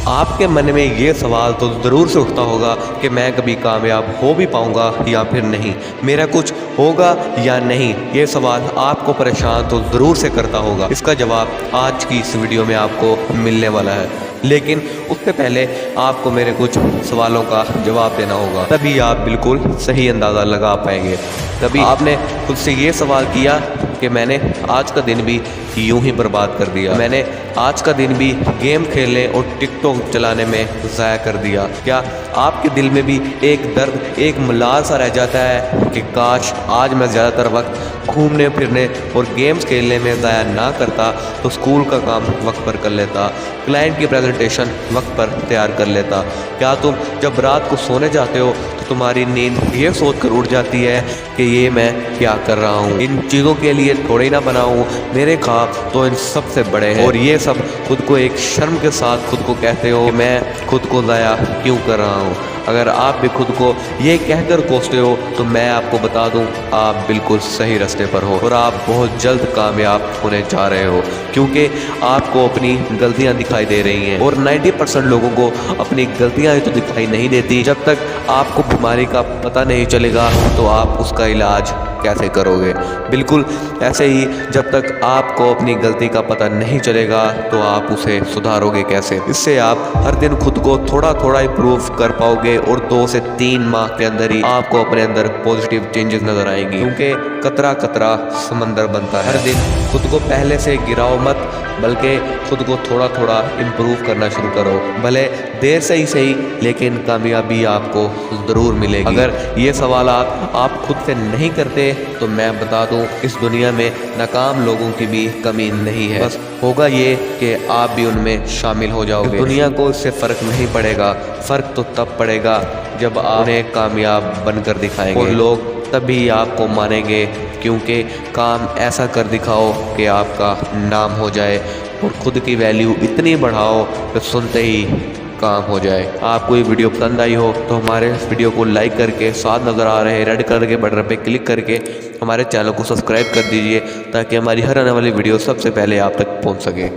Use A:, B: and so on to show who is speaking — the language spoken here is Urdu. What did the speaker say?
A: آپ کے من میں یہ سوال تو ضرور سے اٹھتا ہوگا کہ میں کبھی کامیاب ہو بھی پاؤں گا یا پھر نہیں، میرا کچھ ہوگا یا نہیں۔ یہ سوال آپ کو پریشان تو ضرور سے کرتا ہوگا۔ اس کا جواب آج کی اس ویڈیو میں آپ کو ملنے والا ہے، لیکن اس سے پہلے آپ کو میرے کچھ سوالوں کا جواب دینا ہوگا، تبھی آپ بالکل صحیح اندازہ لگا پائیں گے۔ کبھی آپ نے خود سے یہ سوال کیا کہ میں نے آج کا دن بھی یوں ہی برباد کر دیا، میں نے آج کا دن بھی گیم کھیلنے اور ٹک ٹاک چلانے میں ضائع کر دیا؟ کیا آپ کے دل میں بھی ایک درد، ایک ملال سا رہ جاتا ہے کہ کاش آج میں زیادہ تر وقت گھومنے پھرنے اور گیمز کھیلنے میں ضائع نہ کرتا تو اسکول کا کام وقت پر کر لیتا، کلائنٹ کی پریزنٹیشن وقت پر تیار کر لیتا؟ کیا تم جب رات کو سونے جاتے ہو تو تمہاری نیند یہ سوچ کر اٹھ جاتی ہے کہ یہ میں کیا کر رہا ہوں، ان چیزوں کے لیے تھوڑے نہ بنا ہوں، میرے خواب تو ان سب سے بڑے ہیں، اور یہ سب خود کو ایک شرم کے ساتھ خود کو کہتے ہو کہ میں خود کو ضائع کیوں کر رہا ہوں؟ اگر آپ بھی خود کو یہ کہہ کر کوستے ہو تو میں آپ کو بتا دوں آپ بالکل صحیح راستے پر ہو، اور آپ بہت جلد کامیاب ہونے جا رہے ہو، کیونکہ آپ کو اپنی غلطیاں دکھائی دے رہی ہیں، اور 90% لوگوں کو اپنی غلطیاں تو دکھائی نہیں دیتی۔ جب تک آپ کو بیماری کا پتہ نہیں چلے گا تو آپ اس کا علاج کیسے کرو گے؟ بالکل ایسے ہی جب تک آپ کو اپنی غلطی کا پتہ نہیں چلے گا تو آپ اسے سدھارو گے کیسے؟ اس سے آپ ہر دن خود کو تھوڑا تھوڑا امپروو کر پاؤ گے، اور 2 سے 3 ماہ کے اندر ہی آپ کو اپنے اندر پازیٹیو چینجز نظر آئیں گی، کیونکہ قطرہ قطرہ سمندر بنتا ہے۔ ہر دن خود کو پہلے سے گراؤ مت، بلکہ خود کو تھوڑا تھوڑا امپروو کرنا شروع کرو، بھلے دیر سے ہی صحیح، لیکن کامیابی آپ کو ضرور ملے گی۔ اگر یہ سوالات آپ خود سے نہیں کرتے تو میں بتا دوں اس دنیا میں ناکام لوگوں کی بھی کمی نہیں ہے، بس ہوگا یہ کہ آپ بھی ان میں شامل ہو جاؤ گے۔ دنیا کو اس سے فرق نہیں پڑے گا، فرق تو تب پڑے گا جب آپ انہیں کامیاب بن کر دکھائیں گے، اور لوگ تبھی آپ کو مانیں گے، کیونکہ کام ایسا کر دکھاؤ کہ آپ کا نام ہو جائے، اور خود کی ویلیو اتنی بڑھاؤ کہ سنتے ہی کام ہو جائے۔ آپ کو یہ ویڈیو پسند آئی ہو تو ہمارے اس ویڈیو کو لائک کر کے ساتھ نظر آ رہے ریڈ کلر کے بٹن پہ کلک کر کے ہمارے چینل کو سبسکرائب کر دیجئے، تاکہ ہماری ہر آنے والی ویڈیو سب سے پہلے آپ تک پہنچ سکے۔